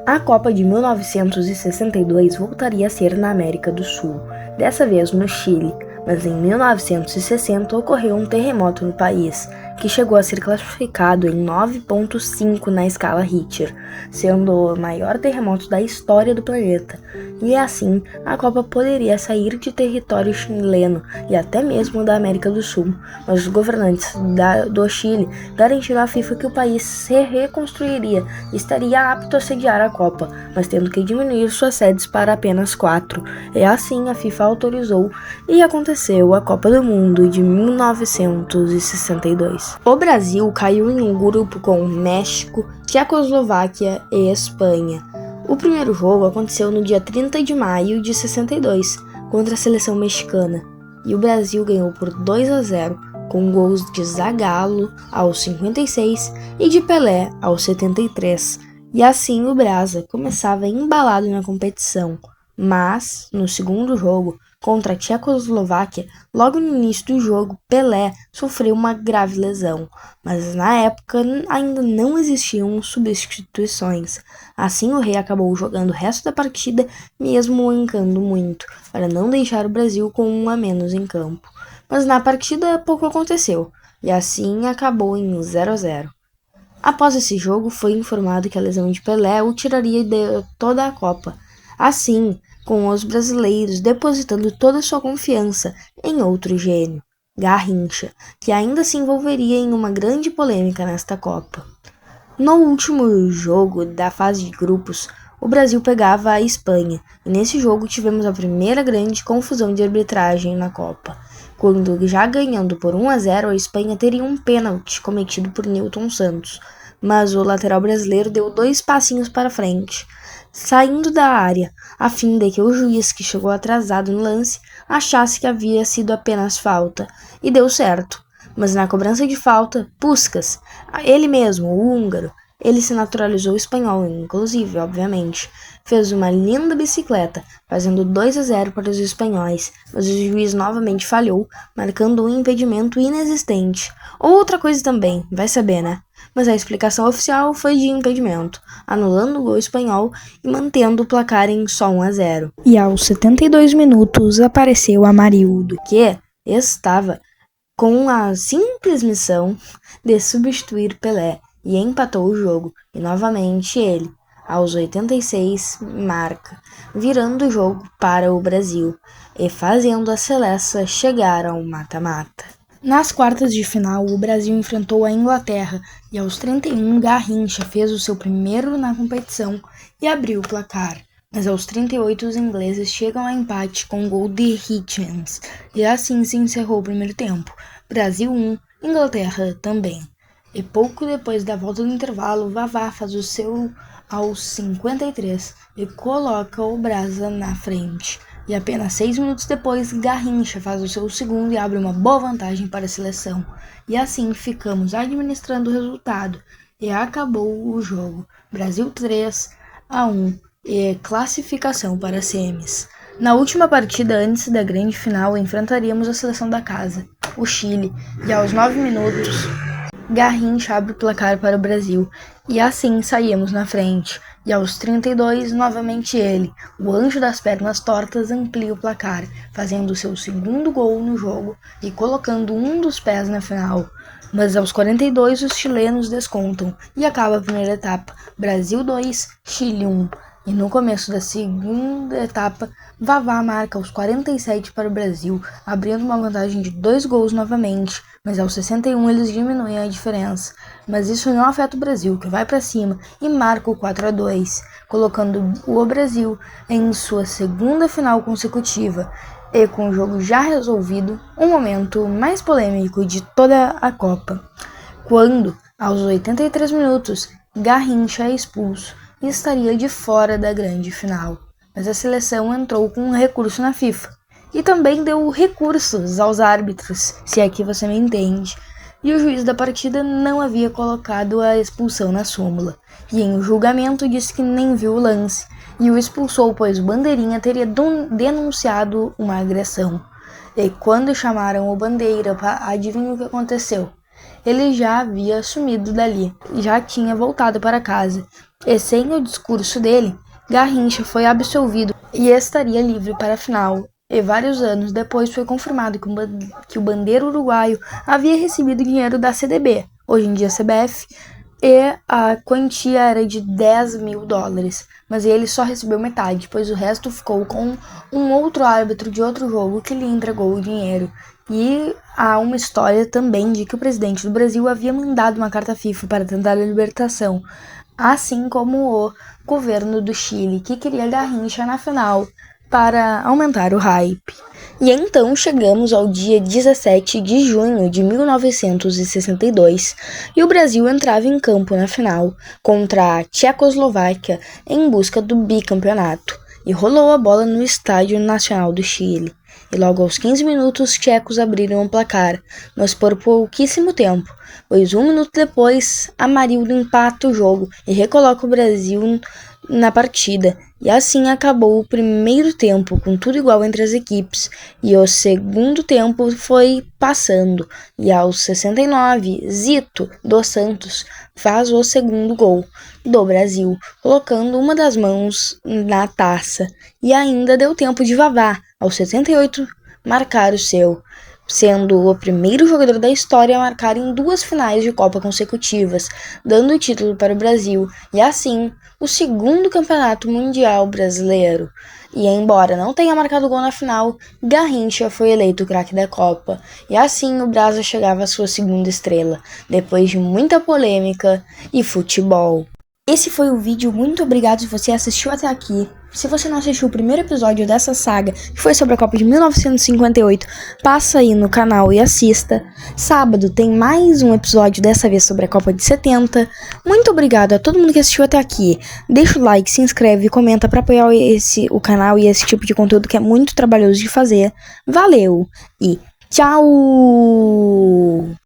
A Copa de 1962 voltaria a ser na América do Sul, dessa vez no Chile, mas em 1960 ocorreu um terremoto no país, que chegou a ser classificado em 9,5 na escala Richter, sendo o maior terremoto da história do planeta. E assim, a Copa poderia sair de território chileno e até mesmo da América do Sul, mas os governantes do Chile garantiram à FIFA que o país se reconstruiria e estaria apto a sediar a Copa, mas tendo que diminuir suas sedes para apenas 4. E assim a FIFA autorizou e aconteceu a Copa do Mundo de 1962. O Brasil caiu em um grupo com México, Tchecoslováquia e Espanha. O primeiro jogo aconteceu no dia 30 de maio de 62, contra a seleção mexicana, e o Brasil ganhou por 2-0, com gols de Zagallo aos 56 e de Pelé aos 73. E assim o Brasa começava embalado na competição, mas no segundo jogo, contra a Tchecoslováquia, logo no início do jogo, Pelé sofreu uma grave lesão, mas na época ainda não existiam substituições. Assim o Rei acabou jogando o resto da partida, mesmo mancando muito, para não deixar o Brasil com um a menos em campo. Mas na partida pouco aconteceu, e assim acabou em 0-0. Após esse jogo, foi informado que a lesão de Pelé o tiraria de toda a Copa. Assim, com os brasileiros depositando toda sua confiança em outro gênio, Garrincha, que ainda se envolveria em uma grande polêmica nesta Copa. No último jogo da fase de grupos, o Brasil pegava a Espanha, e nesse jogo tivemos a primeira grande confusão de arbitragem na Copa, quando, já ganhando por 1-0, a Espanha teria um pênalti cometido por Nilton Santos, mas o lateral brasileiro deu 2 passinhos para frente, saindo da área, a fim de que o juiz, que chegou atrasado no lance, achasse que havia sido apenas falta, e deu certo. Mas na cobrança de falta, Puskás, ele mesmo, o húngaro, ele se naturalizou espanhol, inclusive, obviamente, fez uma linda bicicleta, fazendo 2-0 para os espanhóis, mas o juiz novamente falhou, marcando um impedimento inexistente. Outra coisa também, vai saber, né? Mas a explicação oficial foi de impedimento, anulando o gol espanhol e mantendo o placar em só 1-0. E aos 72 minutos apareceu Amarildo, que estava com a simples missão de substituir Pelé, e empatou o jogo, e novamente ele, aos 86, marca, virando o jogo para o Brasil e fazendo a seleção chegar ao mata-mata. Nas quartas de final, o Brasil enfrentou a Inglaterra e aos 31, Garrincha fez o seu primeiro na competição e abriu o placar. Mas aos 38, os ingleses chegam a empate com o gol de Hitchens, e assim se encerrou o primeiro tempo. Brasil 1, Inglaterra também. E pouco depois da volta do intervalo, Vavá faz o seu aos 53 e coloca o Brasa na frente. E apenas 6 minutos depois, Garrincha faz o seu segundo e abre uma boa vantagem para a seleção. E assim ficamos administrando o resultado. E acabou o jogo. Brasil 3-1 e classificação para as semis. Na última partida antes da grande final, enfrentaríamos a seleção da casa, o Chile, e aos 9 minutos, Garrincha abre o placar para o Brasil, e assim saímos na frente. E aos 32, novamente ele, o anjo das pernas tortas, amplia o placar, fazendo seu segundo gol no jogo e colocando um dos pés na final. Mas aos 42, os chilenos descontam e acaba a primeira etapa, Brasil 2, Chile 1. E no começo da segunda etapa, Vavá marca aos 47 para o Brasil, abrindo uma vantagem de 2 gols novamente, mas aos 61 eles diminuem a diferença. Mas isso não afeta o Brasil, que vai para cima e marca o 4-2, colocando o Brasil em sua segunda final consecutiva. E com o jogo já resolvido, um momento mais polêmico de toda a Copa, quando, aos 83 minutos, Garrincha é expulso e estaria de fora da grande final. Mas a seleção entrou com um recurso na FIFA e também deu recursos aos árbitros, se aqui você me entende. E o juiz da partida não havia colocado a expulsão na súmula, e em julgamento disse que nem viu o lance, e o expulsou pois o Bandeirinha teria denunciado uma agressão. E quando chamaram o Bandeira, adivinha o que aconteceu? Ele já havia sumido dali, já tinha voltado para casa, E sem o discurso dele, Garrincha foi absolvido e estaria livre para a final. E vários anos depois foi confirmado que o bandeiro uruguaio havia recebido dinheiro da CDB, hoje em dia CBF, e a quantia era de $10.000, mas ele só recebeu metade, pois o resto ficou com um outro árbitro de outro jogo que lhe entregou o dinheiro. E há uma história também de que o presidente do Brasil havia mandado uma carta FIFA para tentar a libertação, assim como o governo do Chile, que queria Garrincha na final para aumentar o hype. E então chegamos ao dia 17 de junho de 1962 e o Brasil entrava em campo na final contra a Tchecoslováquia em busca do bicampeonato e rolou a bola no Estádio Nacional do Chile. E logo aos 15 minutos os tchecos abriram o placar, mas por pouquíssimo tempo, pois 1 minuto depois Amarildo empata o jogo e recoloca o Brasil na partida, e assim acabou o primeiro tempo com tudo igual entre as equipes, e o segundo tempo foi passando, e aos 69, Zito dos Santos faz o segundo gol do Brasil, colocando uma das mãos na taça, e ainda deu tempo de Vavá, aos 78, marcar o seu, sendo o primeiro jogador da história a marcar em 2 finais de Copa consecutivas, dando o título para o Brasil, e assim, o segundo campeonato mundial brasileiro. E embora não tenha marcado gol na final, Garrincha foi eleito craque da Copa, e assim o Brasa chegava à sua segunda estrela, depois de muita polêmica e futebol. Esse foi o vídeo, muito obrigado se você assistiu até aqui. Se você não assistiu o primeiro episódio dessa saga, que foi sobre a Copa de 1958, passa aí no canal e assista. Sábado tem mais um episódio, dessa vez sobre a Copa de 70. Muito obrigado a todo mundo que assistiu até aqui. Deixa o like, se inscreve e comenta para apoiar o canal e esse tipo de conteúdo que é muito trabalhoso de fazer. Valeu e tchau!